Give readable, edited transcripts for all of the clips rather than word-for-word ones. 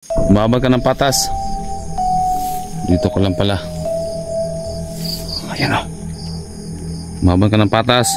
Bumaba ka ng patas. Dito ko lang pala. Ayan o. Bumaba ka ng patas.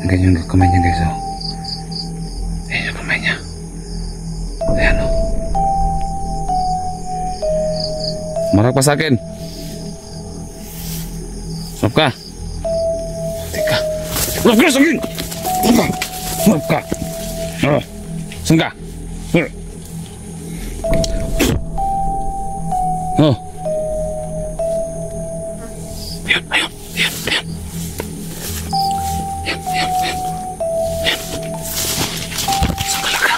Ganyan yung kamay niya guys o. Ayan yung kamay niya. Ayan o. Marag pa sa akin. Stop ka. Teka. Marag ka sa akin. Marag ka. Saan ka? Oh. Ayan, ayan, ayan, ayan. Ayan, ayan, ayan. Ayan. Saan ka lang ka?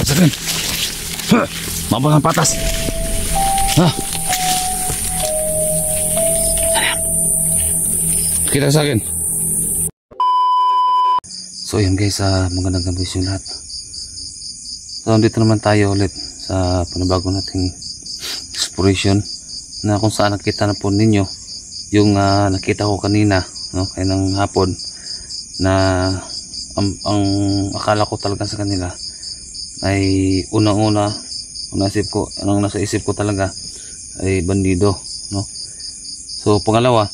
Saan? Mabang ang patas. Ha? Ayan. Kita sa akin. So yun guys, magandang gabi sa lahat. So dito naman tayo ulit sa panabago nating exploration na kung saan nakita na po ninyo yung nakita ko kanina, no, kaya ng hapon na ang akala ko talaga sa kanila ay unang-una ang nasa isip ko talaga ay bandido, no. So pangalawa,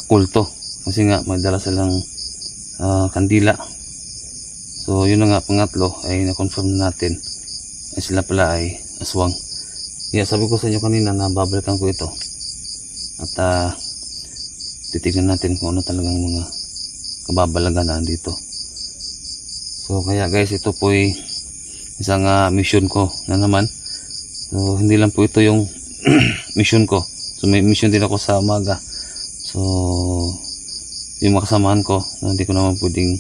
kulto, kasi nga may dala silang kandila. So yun na nga, pangatlo ay na-confirm natin ay sila pala ay aswang. Yeah, sabi ko sa inyo kanina na babalikan ko ito at titignan natin kung ano talagang mga kababalagan na dito. So kaya guys, ito po ay isang mission ko na naman. So hindi lang po ito yung mission ko. So may mission din ako sa umaga. So yung mga kasamahan ko, hindi ko naman pwedeng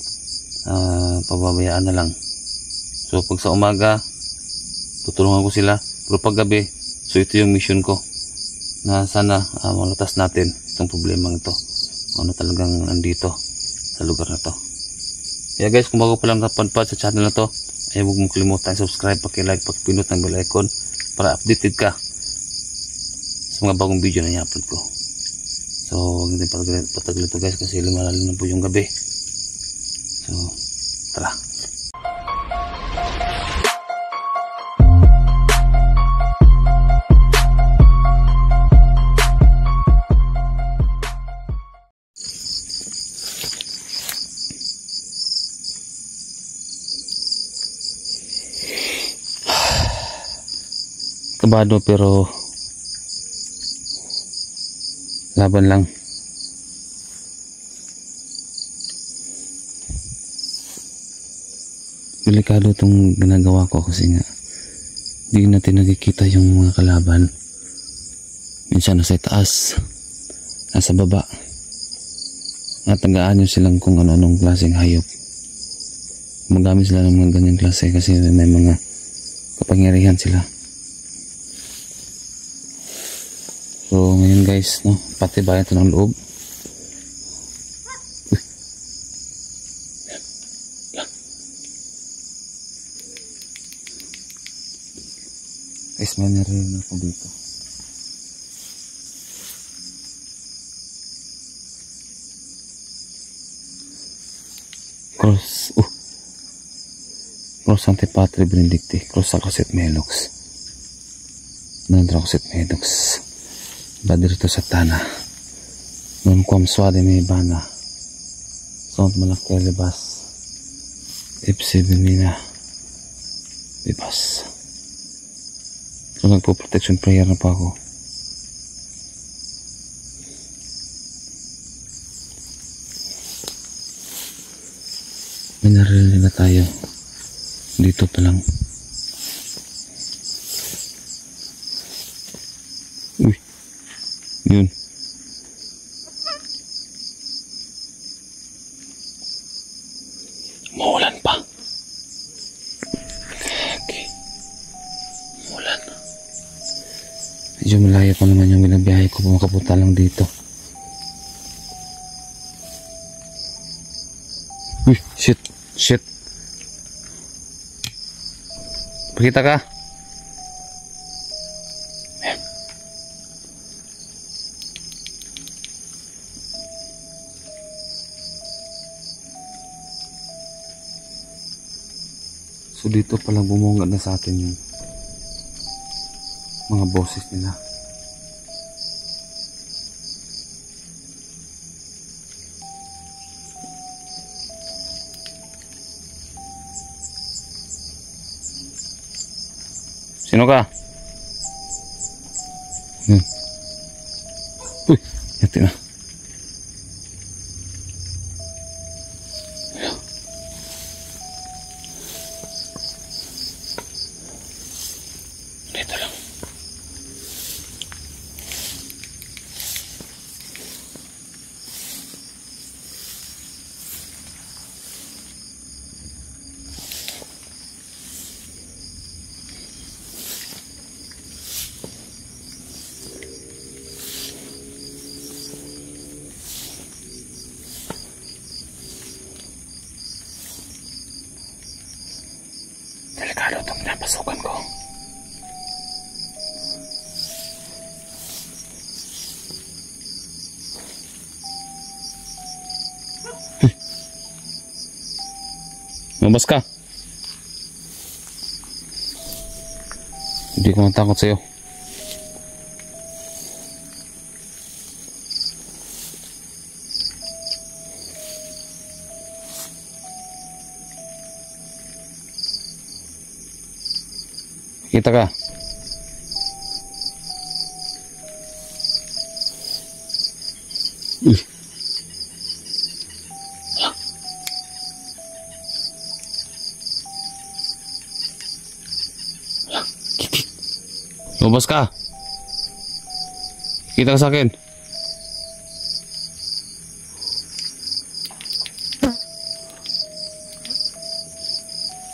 pababayaan na lang. So pag sa umaga tutulungan ko sila, pero pag gabi, so ito yung mission ko na sana malutas natin itong problemang ito, ano talagang nandito sa lugar na to. Kaya guys, kung bago pa lang napadpad sa channel na to, ay huwag mong kalimutan subscribe, paki-like, paki-pinot ng bell icon para updated ka sa mga bagong video na i-upload ko. So huwag natin patagal ito guys, kasi lumalim na po yung gabi. So tara. Kabado pero laban lang. Delikado itong ginagawa ko kasi nga hindi natin nakikita yung mga kalaban. Minsan nasa taas, nasa baba, at tagaan nyo silang kung ano-anong klaseng hayop. Magamit sila ng mga ganyang klase kasi may mga kapangyarihan sila. So ngayon guys, no, pati bayan ito ng loob. Guys, may narinig ako dito. Cross Antipatri Benedicti, Cross Acoset Melox, Nandracoset Melox, Badirito Satana, Non Quam Suade Mebana, Sont Malakya Libas, Ipsi Benina Libas. So nagpo-protection prayer na pa ako. May narinig na tayo dito pa lang. Uy, yun. Maulan pa. Okay. Maulan. Medyo malayo pa naman yung binabiyahe ko, makapunta lang dito. Uy, shit. Pakita ka. So dito palang bumungad na sa atin yung mga boses nila. Sino ka? Uy, yati na. Dito lang. Delikado itong pinapasukan ko. Lumabas ka. Hindi ko matakot sa'yo. Kita ka. Uy. Lumabas ka. Kita ka sa akin.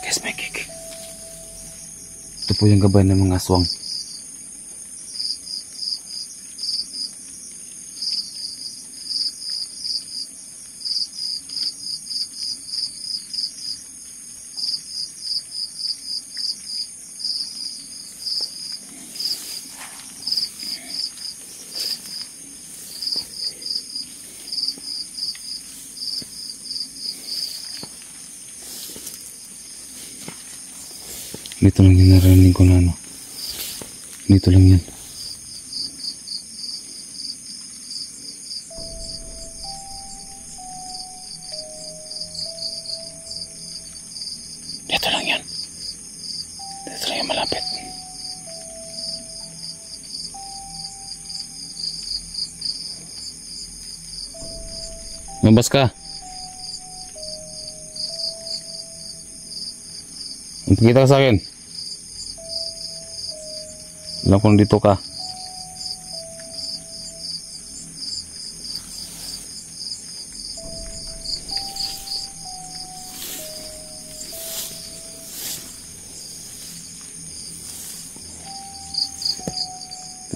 Guys, may kikik. Ito po yung gabay ng mga aswang. Dito lang yung narinig ko na ano. Dito lang yan. Dito lang yan. Dito lang yan malapit. Mabas ka. Kita ka sa akin. Alam kung dito ka.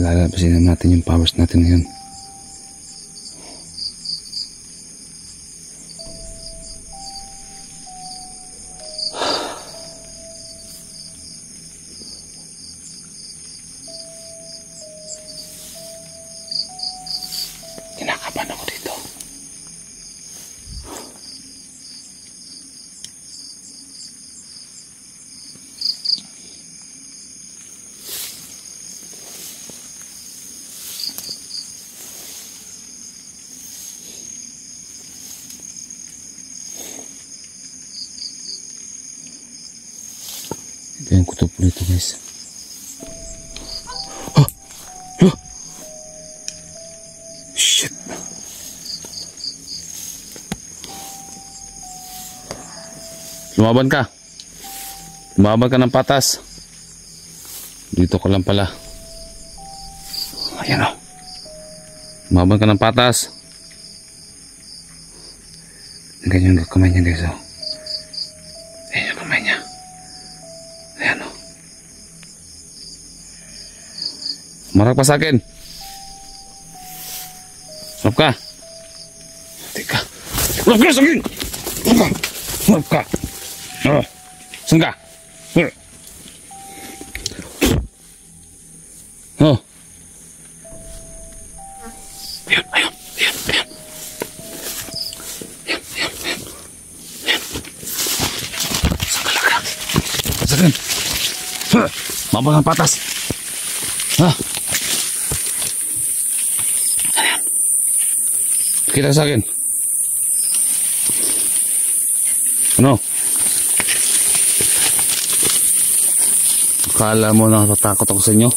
Lalabasin natin yung powers natin ngayon. Kinakabahan ako dito. Ito yung kutup nito, guys. Shit. Lumaban ka. Lumaban ka ng patas. Dito ka lang pala. Ayan o. Lumaban ka ng patas. Ganyan yung kamay niya, guys. Ayan yung kamay niya. Ayan o. Marag pa sa akin. Stop ka. Teka. Stop ka sa akin. Stop ka. Saan ka? Oh. Ayan, ayan, ayan, ayan. Ayan, ayan, ayan. Ayan. Saan ka lang ka? akin. Mabang ang patas. Ha? Kita sa akin. Ano? Akala mo na natatakot ako sa inyo?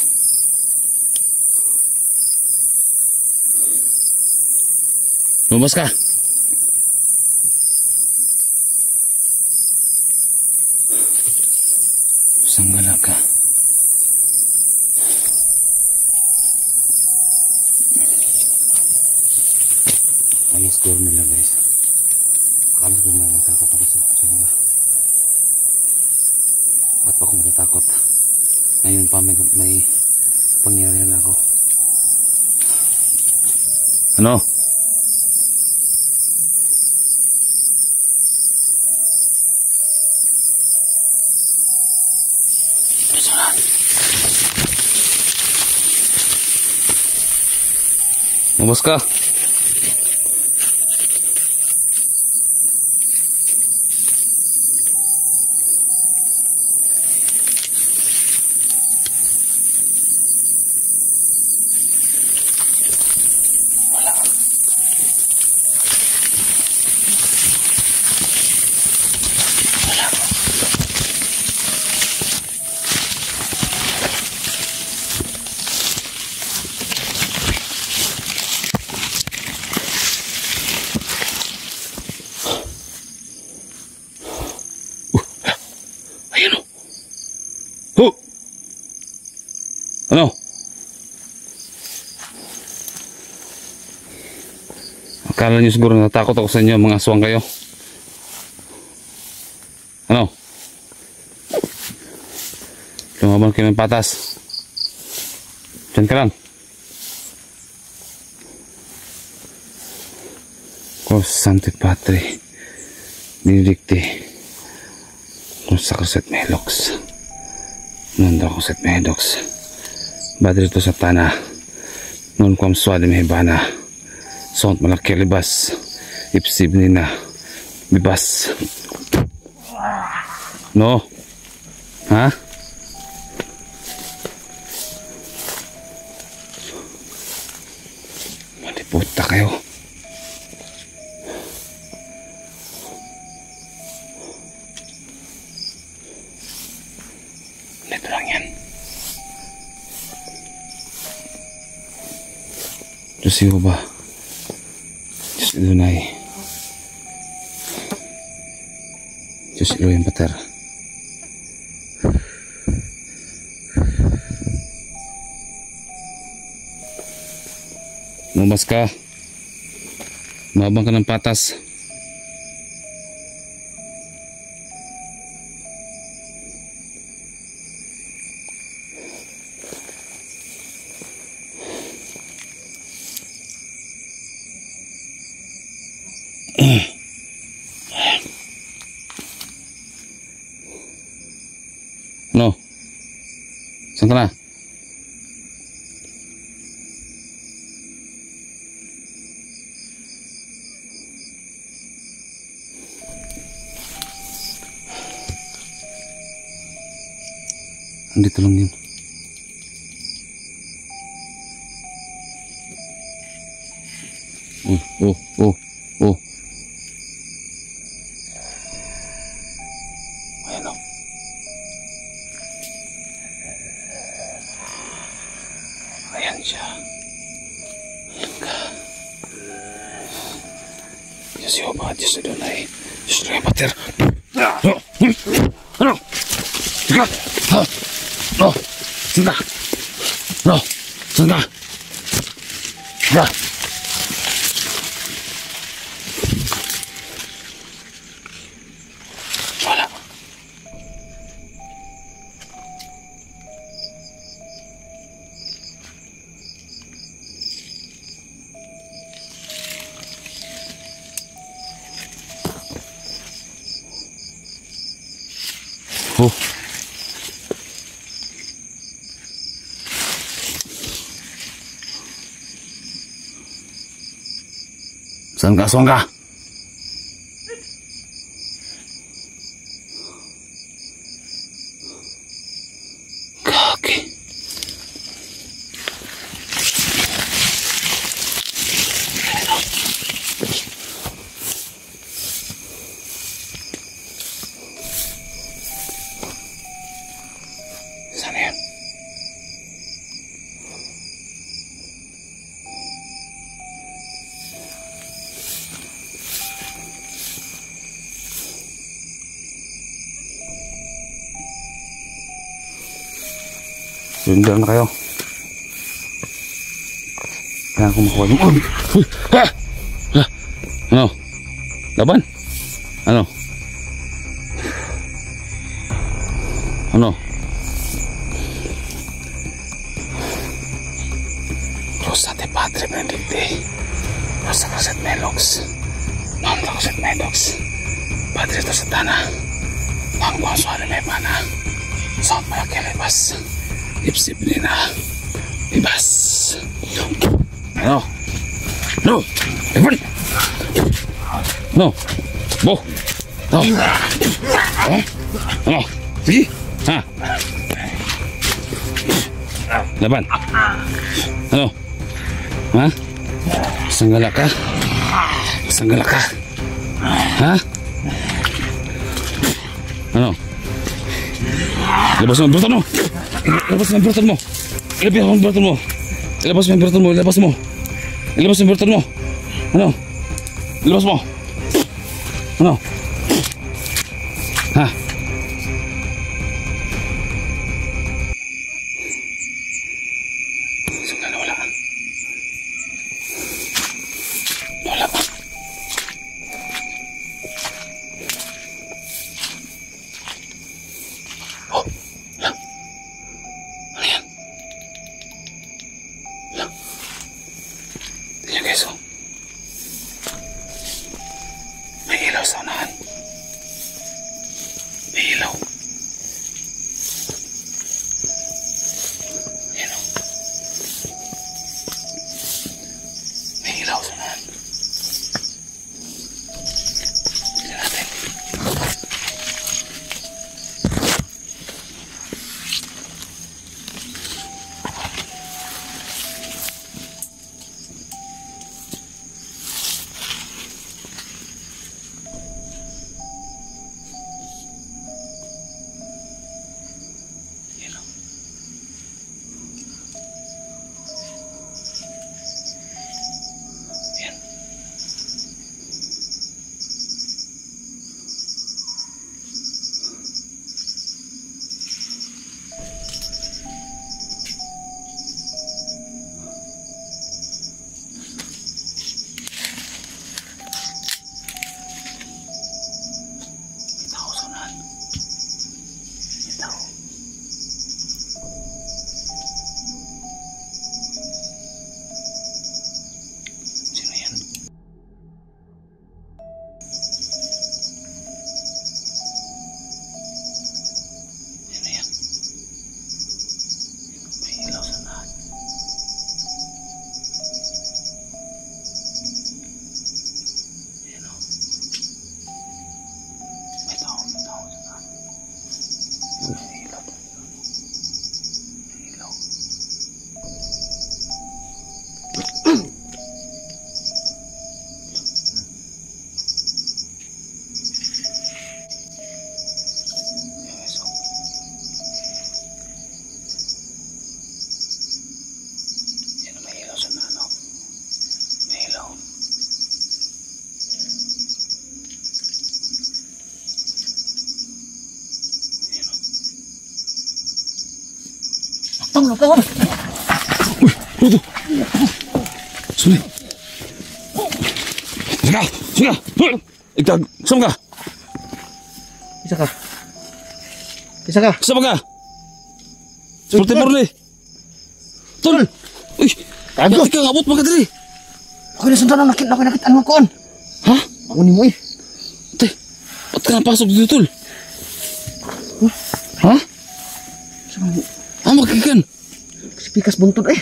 Lumabas ka. Pusang gala ka. Ang score nila guys. Akala ko na natakot ako sa nila. Ba't pa ako matatakot? Ngayon pa may pangyarihan ako. Ano? Lumabas ka. Ano? Akala nyo siguro natakot ako sa inyo, mga aswang kayo. Ano? Lumaban kayo ng patas. Diyan ka lang. Cos Sancti Patri Benedicti non sacroset melox non docoset medox Badrito Satana non quam suadem hebana sont malakilibas ipsib nina bibas. No? Ha? Maliputa kayo. Ito lang yan. Diyos iyo ba? Diyos Ilunay. Diyos Iloy ang Pater. Lumabas ka. Mabang ka ng patas. No. Saan ka na? Andito lang yun. Oh. Ayan o. Ayan siya. Ayan ka. Diyos Yehova, Diyos Adonai, Diyos Adonai Pater. Ano? Tika! No! Saan ka? No! Saan ka? Tika! Wala. Oh. Saan ka, aswang ka? Surrender na kayo. Kaya ako makuha yung... Uy! Ha! Ha! Ano? Laban? Ano? Ano? Cruzate Padre Benedicti. Rosa Cruzet Melox. Nom Cruzet Melox. Padre to Satana. Nom Consuare Mepana. Sound Malakilibas. Ipsip nina. Ibas. Ano? No! Everybody! No! Bo! No! Ano? Sige! Ha? Laban! Ano? Ha? Sanggala ka? Sanggala ka? Ha? Ano? Labas mo ang berton mo! Labas mo ang berton mo! Ilabas mo ang berton mo! Ilabas mo ang berton mo! Ilabas mo! Ilabas mo ang berton mo! Ano? Ilabas mo! Ano? Ha? Sanggala wala. Wala. Oh, wala. Ano yan? Wala. Tingnan guys, oh. May ilaw sa unahan. May ilaw. Ayan, oh. May ilaw sa unahan. Tingnan natin. Ayan, oh. Ayan. May tao sa unahan. May tao. Sino yan? Sino yan? May ilaw sa unahan. Ayan, oh. May tao sa unahan. May ilaw. May ilaw. Ayan, guys, oh. Ayan, may ilaw sa unahan, oh. May ilaw. Ayan, oh. Tunggu kau. Tuh. Sini. Suka. Suka. Ikaw, saan ka? Bisa kah? Bisa kah? Saan ka? Seperti Morley. Tol. Uy, Agos. ikaw abot mga diri. Ako na sundan nakit ano kon. Ha? Ako ni mo eh. Te, ba't ka napasok dito, tol? Ha? Ah, magkikan. Pikas buntut eh.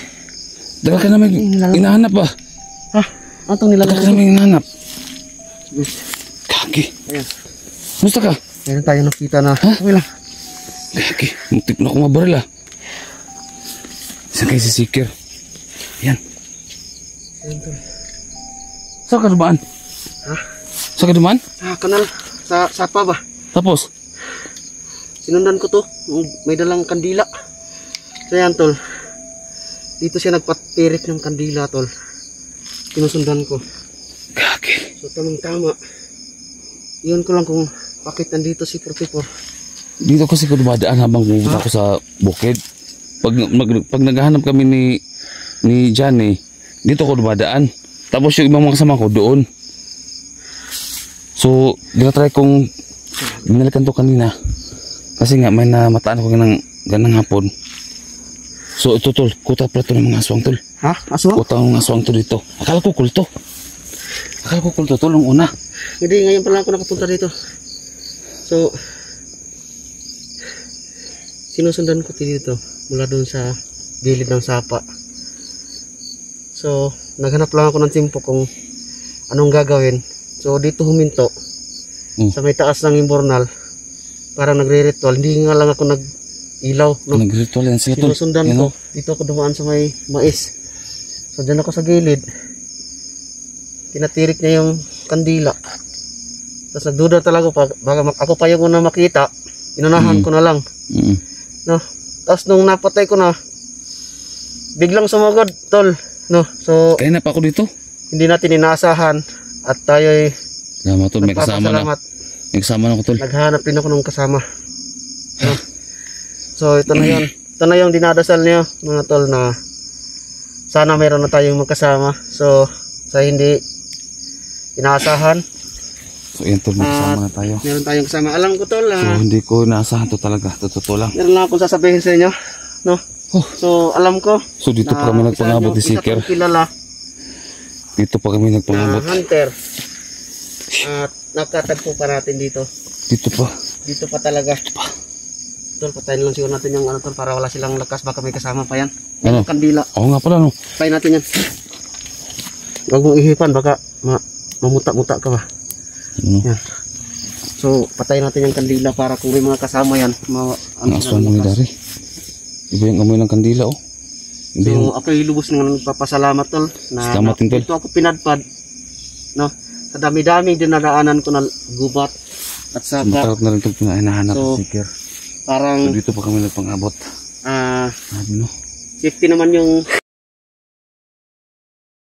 Dagal ka namin hinahanap ba? Ha? Atong Dagal nilalang ka namin hinahanap. Yes. Kaki. Ayan. Musta ka? Ayan tayo nakita na. Ha? Okay lang. Kaki, muntik na akong mabaril ah. Saan kayo si Sikir? Yan. Ayan tol. Saan ka dumaan? Ha? Saan ka dumaan? Sa kanal. Sa sapa ba? Tapos? Sinundan ko to. May dalang kandila. So yan tol. Dito siya nagpatirik ng kandila tol. Sinusundan ko. Kaki. So tamang tama. Iyon ko lang kung bakit nandito si 44. Dito kasi ko dumadaan habang pumunta ako sa bukid. pag naghahanap kami ni Johnny, dito ako dumadaan. Tapos yung ibang mga kasama ko doon. So, dinatry kong binalikan to kanina. Kasi nga may namataan ako ganang hapon. So ito tol, kuta pala to ng mga aswang tol. Ha? Aswang? Kuta ng mga aswang to dito. Akala ko kulto. Akala ko kulto tol nung una. Hindi, ngayon pala ako nakapunta dito. So, sinusundan ko dito mula doon sa gilid ng sapa. So, naghanap lang ako ng timpo kung anong gagawin. So, dito huminto sa may taas ng imbornal. Parang nagre-ritual. Hindi nga lang ako nag-ilaw. No? Nag-ritual yan sila tol. Sinusundan Yan, ko. no? Dito ako dumaan sa may mais. So, dyan ako sa gilid. Tinatirik niya yung kandila. Tapos nagduda talaga baka ako pa yung una makita. Inunahan ko na lang. No? Tapos nung napatay ko na, biglang sumugod, tol. No? So, Kaya na pa ako dito. hindi natin inaasahan at tayo'y Salamat tol, may kasama na. nagpapasalamat. May kasama na ako tol. Naghanap din ako ng kasama. No? So, ito na yun. Ito na yung dinadasal niyo, mga tol, na sana meron na tayong magkasama. So, sa hindi inaasahan, So yan tol, may kasama na tayo. meron tayong kasama. Alam ko, tol, So hindi ko inaasahan to talaga. Totoo lang. meron lang akong sasabihin sa inyo. No? So, alam ko. So dito pa kami nagpangabot ni Seeker. Isa kilala Dito pa kami na nagpangabot. hunter. At nakatagpo pa natin dito. Dito pa. Dito pa talaga. Tol, patayin lang siguro natin yung ano, tol, para wala silang lakas. Baka may kasama pa yan. Ano? Kandila. Oo nga pala no. Patayin natin yan. Huwag mong ihipan. Baka mamuta-muta ka ba. Ano? Yan. So, patayin natin yung kandila para kung may mga kasama yan. Ang aswang mga dari. Iba yung amoy ng kandila oh. Iba yung... So, ako'y lubos nga nagpapasalamat, tol. Salamat din, tol. Dito ako pinadpad. No? Sa dami-daming dinadaanan ko na gubat at saka Matarap na rin itong pinahinahanap So, ni Seeker. parang So dito pa kami nagpangabot. ah Sabi no. safety naman yung